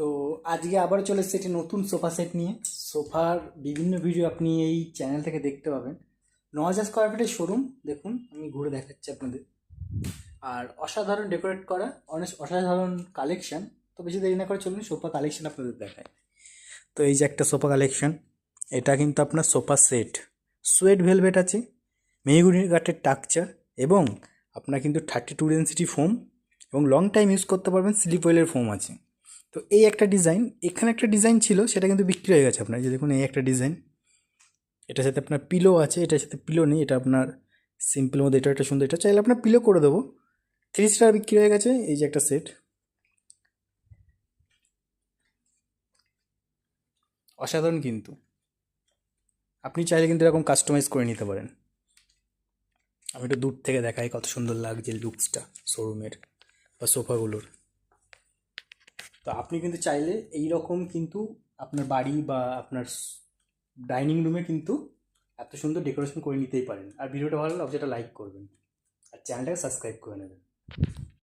তো আজকে আবার চলে এসেছে একটি নতুন সোফা সেট নিয়ে। সোফার বিভিন্ন ভিডিও আপনি এই চ্যানেল থেকে দেখতে পাবেন। 9,000 স্কোয়ার ফিটের শোরুম, দেখুন আমি ঘুরে দেখাচ্ছি আপনাদের। আর অসাধারণ ডেকোরেট করা, অনেক অসাধারণ কালেকশন। তো বেশি দেরি না করে চলুন সোফা কালেকশন আপনাদের দেখায়। তো এই যে একটা সোফা কালেকশন, এটা কিন্তু আপনার সোফা সেট। সুয়েড ভেলভেট আছে, মেহগুনি কাঠের টাকচার, এবং আপনার কিন্তু 32 ডেন্সিটি ফোম এবং লং টাইম ইউজ করতে পারবেন, স্লিপ ওয়েলের ফোম আছে। তো এই একটা ডিজাইন, এখানে একটা ডিজাইন ছিল, সেটা কিন্তু বিক্রি হয়ে গেছে আপনার। এই যে দেখুন, এই একটা ডিজাইন, এটার সাথে আপনার পিলো আছে, এটার সাথে পিলো নেই, এটা আপনার সিম্পল মধ্যে। এটা একটা সুন্দর, এটা চাইলে আপনার পিলো করে দেবো। 3 স্টার বিক্রি হয়ে গেছে। এই যে একটা সেট, অসাধারণ কিন্তু। আপনি চাইলে কিন্তু এরকম কাস্টমাইজ করে নিতে পারেন। আমি একটু দূর থেকে দেখাই কত সুন্দর লাগছে লুকসটা শোরুমের বা সোফাগুলোর। তো আপনি কিন্তু চাইলে এই রকম কিন্তু আপনার বাড়ি বা আপনার ডাইনিং রুমে কিন্তু এত সুন্দর ডেকোরেশন করে নিতেই পারেন। আর ভিডিওটা ভালো লাগলে অবশ্যই লাইক করবেন আর চ্যানেলটাকে সাবস্ক্রাইব করে নেবেন।